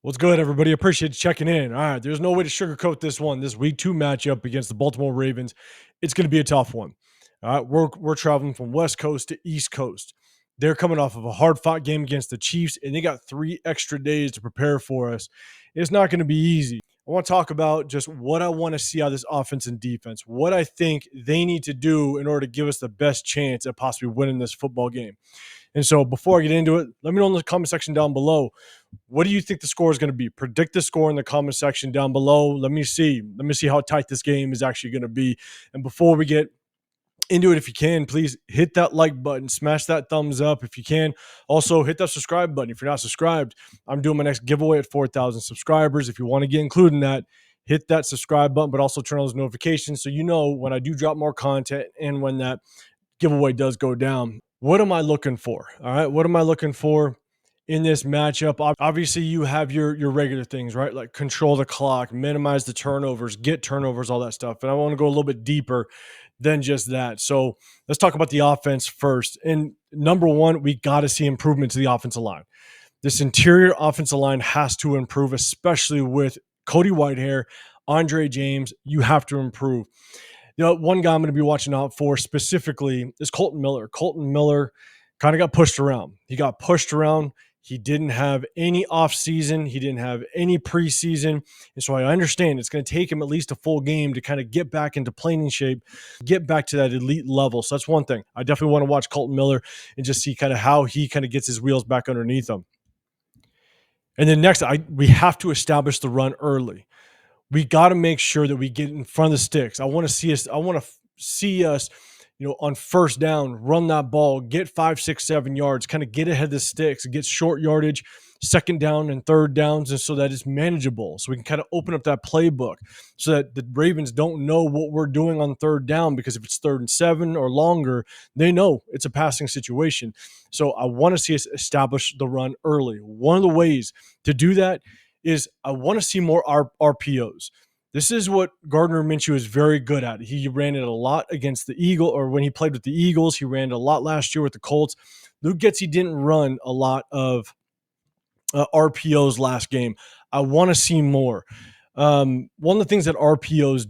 What's good, everybody? Appreciate you checking in. All right, there's no way to sugarcoat this one. This week two matchup against the Baltimore Ravens, it's going to be a tough one. All right, we're traveling from West Coast to East Coast. They're coming off of a hard fought game against the Chiefs, and they got 3 extra days to prepare for us. It's not going to be easy. I want to talk about just what I want to see out of this offense and defense, what I think they need to do in order to give us the best chance at possibly winning this football game. And so before I get into it, let me know in the comment section down below, what do you think the score is going to be? Predict the score in the comment section down below. Let me see. Let me see how tight this game is actually going to be. And before we get into it, if you can, please hit that like button, smash that thumbs up if you can. Also, hit that subscribe button. If you're not subscribed, I'm doing my next giveaway at 4,000 subscribers. If you want to get included in that, hit that subscribe button, but also turn on those notifications so you know when I do drop more content and when that giveaway does go down. What am I looking for? All right. What am I looking for in this matchup? Obviously, you have your regular things, right? Like control the clock, minimize the turnovers, get turnovers, all that stuff. And I want to go a little bit deeper than just that. So let's talk about the offense first. And number one, we got to see improvement to the offensive line. This interior offensive line has to improve, especially with Cody Whitehair, Andre James. You have to improve. One guy I'm going to be watching out for specifically is Colton Miller. Colton Miller kind of got pushed around. He got pushed around. He didn't have any offseason. He didn't have any preseason. And so I understand it's going to take him at least a full game to kind of get back into playing shape, get back to that elite level. So that's one thing. I definitely want to watch Colton Miller and just see kind of how he kind of gets his wheels back underneath him. And then next, we have to establish the run early. We got to make sure that we get in front of the sticks. I want to see us, on first down, run that ball, get 5, 6, 7 yards, kind of get ahead of the sticks, get short yardage, second down and third downs, and so that it's manageable. So we can kind of open up that playbook so that the Ravens don't know what we're doing on third down, because if it's 3rd and 7 or longer, they know it's a passing situation. So I want to see us establish the run early. One of the ways to do that is I want to see more RPOs. This is what Gardner Minshew is very good at. He ran it a lot against the Eagles, or when he played with the Eagles. He ran it a lot last year with the Colts. Luke Getsy didn't run a lot of RPOs last game. I want to see more. One of the things that RPOs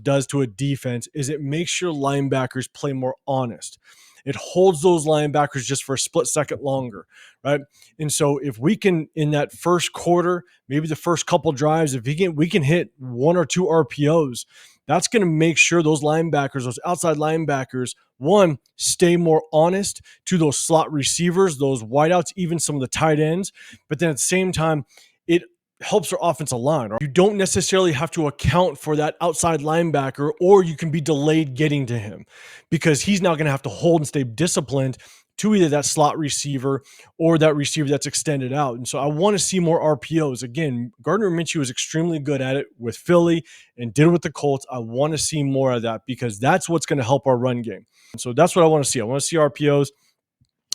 does to a defense is it makes your linebackers play more honest. It holds those linebackers just for a split second longer, right? And so if we can, in that first quarter, maybe the first couple drives, if we can hit 1 or 2 RPOs, that's going to make sure those linebackers, those outside linebackers, one, stay more honest to those slot receivers, those wideouts, even some of the tight ends. But then at the same time, it helps our offensive line. Right? You don't necessarily have to account for that outside linebacker, or you can be delayed getting to him because he's now going to have to hold and stay disciplined to either that slot receiver or that receiver that's extended out. And so I want to see more RPOs. Again, Gardner Minshew is extremely good at it with Philly and did it with the Colts. I want to see more of that because that's what's going to help our run game. And so that's what I want to see. I want to see RPOs.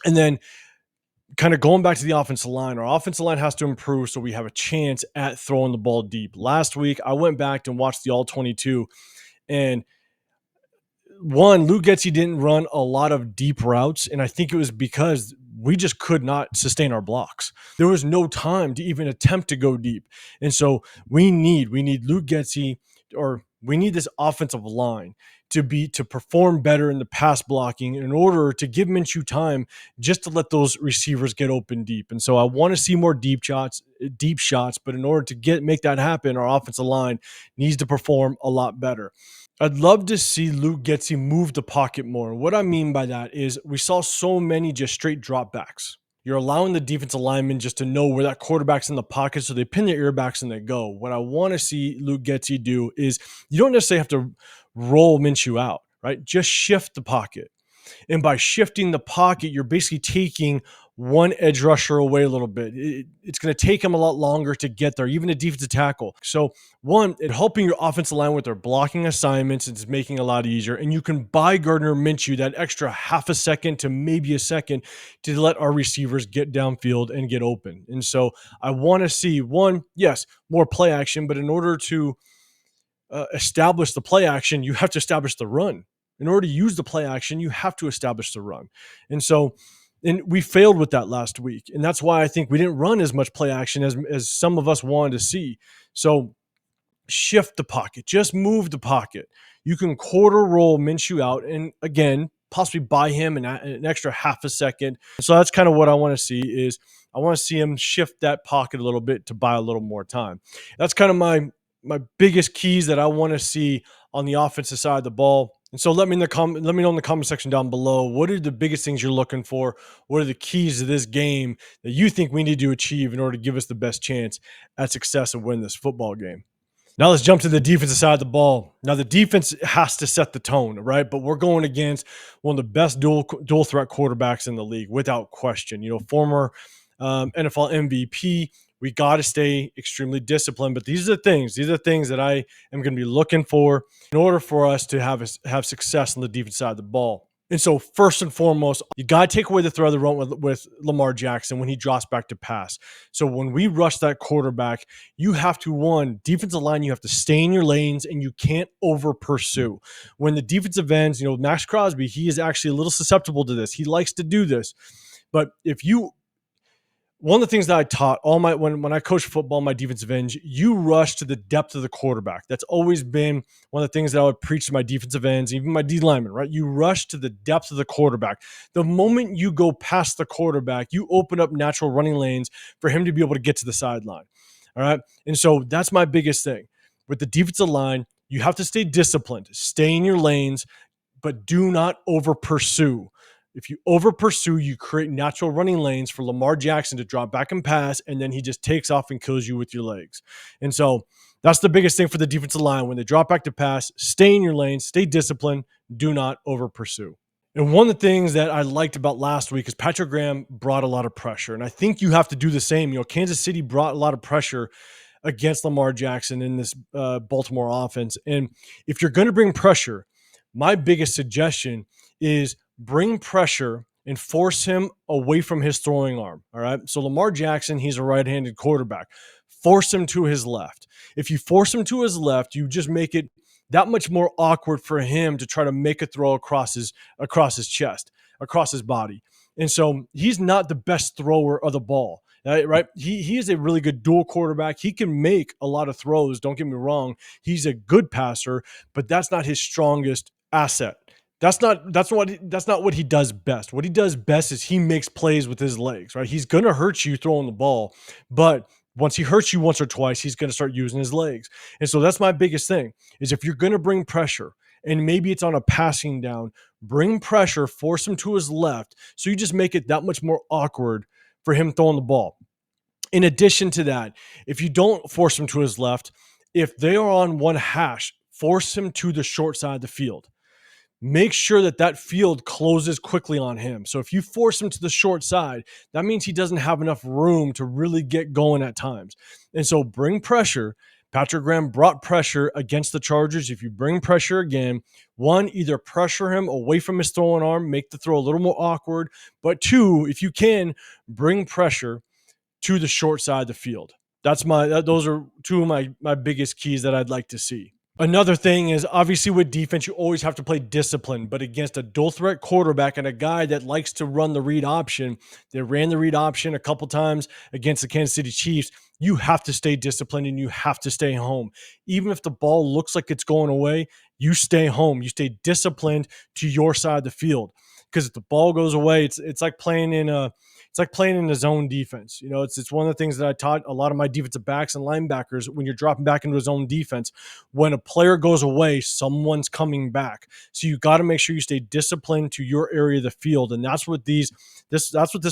And then kind of going back to the offensive line, our offensive line has to improve so we have a chance at throwing the ball deep. Last week, I went back and watched the All-22, and one, Luke Getsy didn't run a lot of deep routes, and I think it was because we just could not sustain our blocks. There was no time to even attempt to go deep. And so we need Luke Getsy, or we need this offensive line to perform better in the pass blocking in order to give Minshew time just to let those receivers get open deep. And so I want to see more deep shots, but in order to make that happen, our offensive line needs to perform a lot better. I'd love to see Luke Getsy move the pocket more. What I mean by that is we saw so many just straight dropbacks. You're allowing the defensive lineman just to know where that quarterback's in the pocket, so they pin their earbacks and they go. What I want to see Luke Getsy do is you don't necessarily have to roll Minshew out, right? Just shift the pocket. And by shifting the pocket, you're basically taking one edge rusher away a little bit. It's going to take him a lot longer to get there, even a defensive tackle. So one, it helping your offensive line with their blocking assignments, it's making it a lot easier. And you can buy Gardner Minshew that extra half a second to maybe a second to let our receivers get downfield and get open. And so I want to see, one, yes, more play action, but in order to establish the play action, you have to establish the run. In order to use the play action, you have to establish the run. And so And we failed with that last week. And that's why I think we didn't run as much play action as some of us wanted to see. So shift the pocket, just move the pocket. You can quarter roll Minshew out and again, possibly buy him an extra half a second. So that's kind of what I want to see is I want to see him shift that pocket a little bit to buy a little more time. That's kind of my biggest keys that I want to see on the offensive side of the ball. And so let me know in the comment section down below, what are the biggest things you're looking for? What are the keys to this game that you think we need to achieve in order to give us the best chance at success and win this football game? Now let's jump to the defensive side of the ball. Now the defense has to set the tone, right? But we're going against one of the best dual threat quarterbacks in the league, without question. You know, former NFL MVP. We got to stay extremely disciplined. But these are the things. These are the things that I am going to be looking for in order for us to have success on the defense side of the ball. And so, first and foremost, you got to take away the threat of the run with Lamar Jackson when he drops back to pass. So when we rush that quarterback, you have to, one, defensive line, you have to stay in your lanes and you can't over pursue. When the defensive ends, you know, Max Crosby, he is actually a little susceptible to this. He likes to do this. But if you one of the things that I taught all my when I coached football, my defensive ends, you rush to the depth of the quarterback. That's always been one of the things that I would preach to my defensive ends, even my D linemen, right? You rush to the depth of the quarterback. The moment you go past the quarterback, you open up natural running lanes for him to be able to get to the sideline. All right. And so that's my biggest thing. With the defensive line, you have to stay disciplined, stay in your lanes, but do not over pursue. If you over pursue, you create natural running lanes for Lamar Jackson to drop back and pass, and then he just takes off and kills you with your legs. And so that's the biggest thing for the defensive line. When they drop back to pass, stay in your lane, stay disciplined, do not over pursue. And one of the things that I liked about last week is Patrick Graham brought a lot of pressure. And I think you have to do the same. You know, Kansas City brought a lot of pressure against Lamar Jackson in this Baltimore offense. And if you're going to bring pressure, my biggest suggestion is bring pressure and force him away from his throwing arm. All right. So Lamar Jackson, he's a right-handed quarterback. Force him to his left. If you force him to his left, you just make it that much more awkward for him to try to make a throw across his chest, across his body. And so he's not the best thrower of the ball. Right. He is a really good dual quarterback. He can make a lot of throws. Don't get me wrong. He's a good passer, but that's not his strongest asset. That's not what he does best. What he does best is he makes plays with his legs, right? He's going to hurt you throwing the ball, but once he hurts you once or twice, he's going to start using his legs. And so that's my biggest thing is if you're going to bring pressure and maybe it's on a passing down, bring pressure, force him to his left. So you just make it that much more awkward for him throwing the ball. In addition to that, if you don't force him to his left, if they are on one hash, force him to the short side of the field. Make sure that field closes quickly on him. So if you force him to the short side, that means he doesn't have enough room to really get going at times. And so bring pressure. Patrick Graham brought pressure against the Chargers. If you bring pressure again, one, either pressure him away from his throwing arm, make the throw a little more awkward. But two, if you can, bring pressure to the short side of the field. Those are two of my biggest keys that I'd like to see. Another thing is obviously with defense, you always have to play discipline, but against a dual threat quarterback and a guy that likes to run the read option, they ran the read option a couple times against the Kansas City Chiefs. You have to stay disciplined and you have to stay home. Even if the ball looks like it's going away, you stay home. You stay disciplined to your side of the field. Because if the ball goes away, it's like playing in a zone defense. You know, it's one of the things that I taught a lot of my defensive backs and linebackers when you're dropping back into a zone defense. When a player goes away, someone's coming back. So you got to make sure you stay disciplined to your area of the field. And that's what this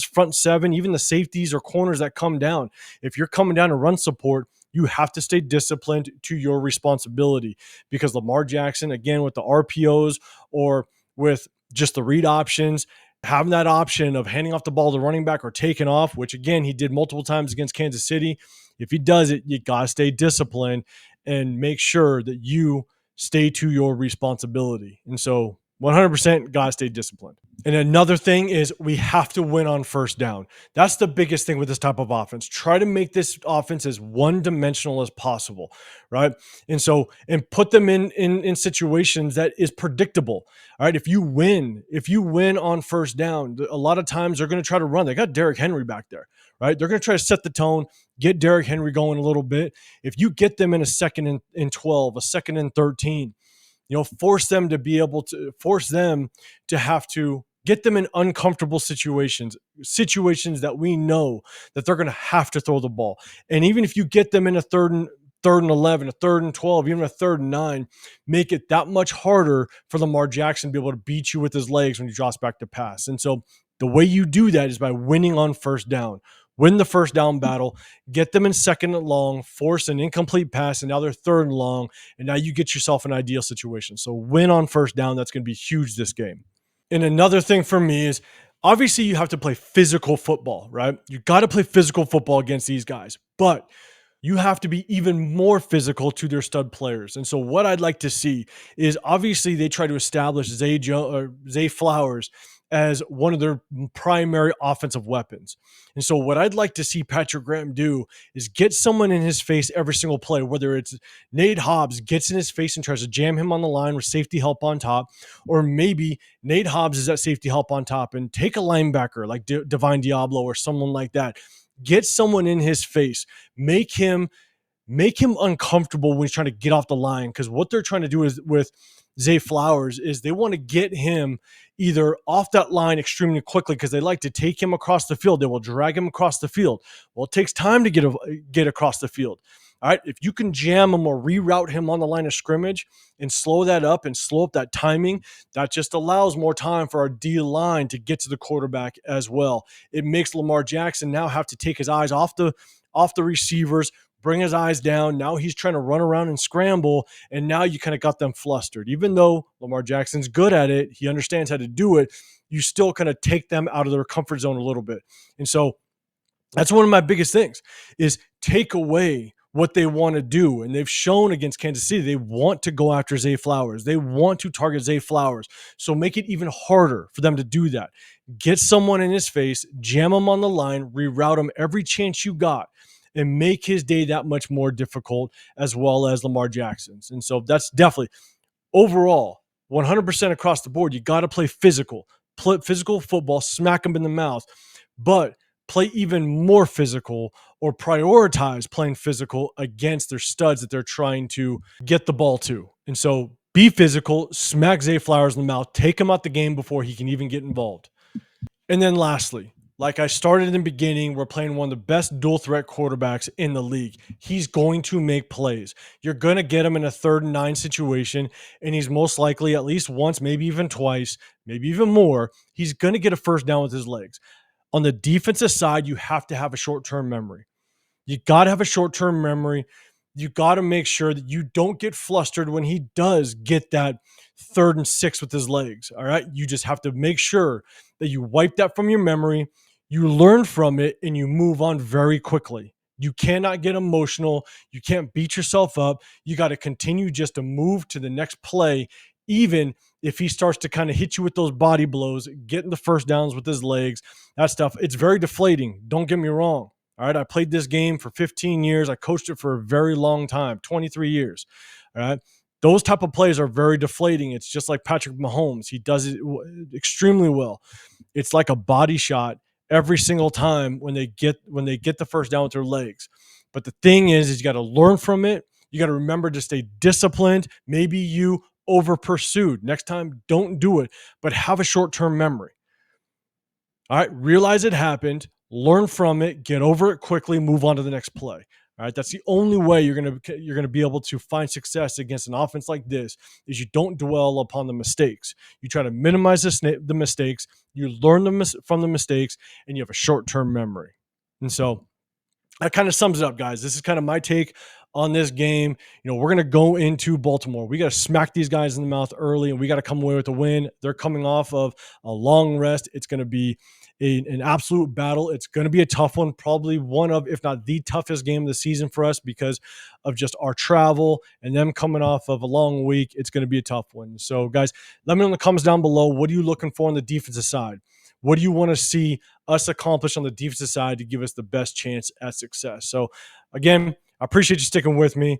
front seven, even the safeties or corners that come down. If you're coming down to run support, you have to stay disciplined to your responsibility because Lamar Jackson, again, with the RPOs or with just the read options, having that option of handing off the ball to the running back or taking off, which again, he did multiple times against Kansas City. If he does it, you got to stay disciplined and make sure that you stay to your responsibility. And so 100% got to stay disciplined. And another thing is we have to win on first down. That's the biggest thing with this type of offense. Try to make this offense as one-dimensional as possible, right? And put them in situations that is predictable. All right, if you win on first down, a lot of times they're going to try to run. They got Derrick Henry back there, right? They're going to try to set the tone, get Derrick Henry going a little bit. If you get them in a second and 12, a second and 13, force them to have to get them in uncomfortable situations that we know that they're going to have to throw the ball. And even if you get them in a third and 11, a third and 12, even a third and 9, make it that much harder for Lamar Jackson to be able to beat you with his legs when he drops back to pass. And so the way you do that is by winning on first down. Win the first down battle, get them in second and long, force an incomplete pass, and now they're third and long, and now you get yourself an ideal situation. So win on first down. That's going to be huge this game. And another thing for me is obviously you have to play physical football, right? You got to play physical football against these guys, but you have to be even more physical to their stud players. And so what I'd like to see is obviously they try to establish Zay Flowers as one of their primary offensive weapons. And so what I'd like to see Patrick Graham do is get someone in his face every single play, whether it's Nate Hobbs gets in his face and tries to jam him on the line with safety help on top, or maybe Nate Hobbs is at safety help on top and take a linebacker like Divine Diablo or someone like that. Get someone in his face, make him uncomfortable when he's trying to get off the line. Because what they're trying to do is with Zay Flowers is they want to get him either off that line extremely quickly because they like to take him across the field. They will drag him across the field. Well, it takes time to get across the field. All right, if you can jam him or reroute him on the line of scrimmage and slow that up and slow up that timing, that just allows more time for our D line to get to the quarterback as well. It makes Lamar Jackson now have to take his eyes off the receivers, bring his eyes down. Now he's trying to run around and scramble, and now you kind of got them flustered. Even though Lamar Jackson's good at it, he understands how to do it, you still kind of take them out of their comfort zone a little bit. And so that's one of my biggest things is take away what they want to do. And they've shown against Kansas City, they want to go after Zay Flowers. They want to target Zay Flowers. So make it even harder for them to do that. Get someone in his face, jam him on the line, reroute him every chance you got, and make his day that much more difficult, as well as Lamar Jackson's. And so that's definitely overall 100% across the board. You got to play physical football, smack them in the mouth, but play even more physical or prioritize playing physical against their studs that they're trying to get the ball to. And so be physical, smack Zay Flowers in the mouth, take him out the game before he can even get involved. And then lastly, like I started in the beginning, we're playing one of the best dual threat quarterbacks in the league. He's going to make plays. You're going to get him in a 3rd and 9 situation, and he's most likely at least once, maybe even twice, maybe even more, he's going to get a first down with his legs. On the defensive side, you have to have a short-term memory. You got to have a short-term memory. You got to make sure that you don't get flustered when he does get that 3rd and 6 with his legs. All right. You just have to make sure that you wipe that from your memory, you learn from it, and you move on very quickly. You cannot get emotional. You can't beat yourself up. You got to continue just to move to the next play, even if he starts to kind of hit you with those body blows, getting the first downs with his legs, that stuff. It's very deflating. Don't get me wrong. All right. I played this game for 15 years. I coached it for a very long time, 23 years. All right. Those type of plays are very deflating. It's just like Patrick Mahomes. He does it extremely well. It's like a body shot every single time when they get the first down with their legs. But the thing is you got to learn from it. You got to remember to stay disciplined. Maybe you over pursued. Next time, don't do it, but have a short-term memory. All right, realize it happened, learn from it, get over it quickly, move on to the next play. All right, that's the only way you're gonna be able to find success against an offense like this. Is you don't dwell upon the mistakes. You try to minimize the mistakes. You learn from the mistakes, and you have a short-term memory. And so that kind of sums it up, guys. This is kind of my take on this game. We're going to go into Baltimore. We got to smack these guys in the mouth early, and we got to come away with a win. They're coming off of a long rest. It's going to be an absolute battle. It's going to be a tough one, probably one of, if not the toughest game of the season for us because of just our travel and them coming off of a long week. It's going to be a tough one. So, guys, let me know in the comments down below. What are you looking for on the defensive side? What do you want to see us accomplish on the defensive side to give us the best chance at success? So, again, I appreciate you sticking with me.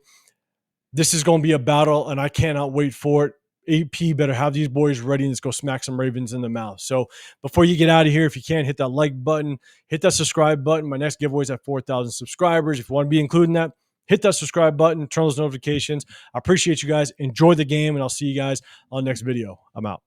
This is going to be a battle, and I cannot wait for it. AP better have these boys ready and let's go smack some Ravens in the mouth. So before you get out of here, if you can, hit that like button, hit that subscribe button. My next giveaway is at 4,000 subscribers. If you want to be including that, hit that subscribe button, turn those notifications. I appreciate you guys. Enjoy the game, and I'll see you guys on the next video. I'm out.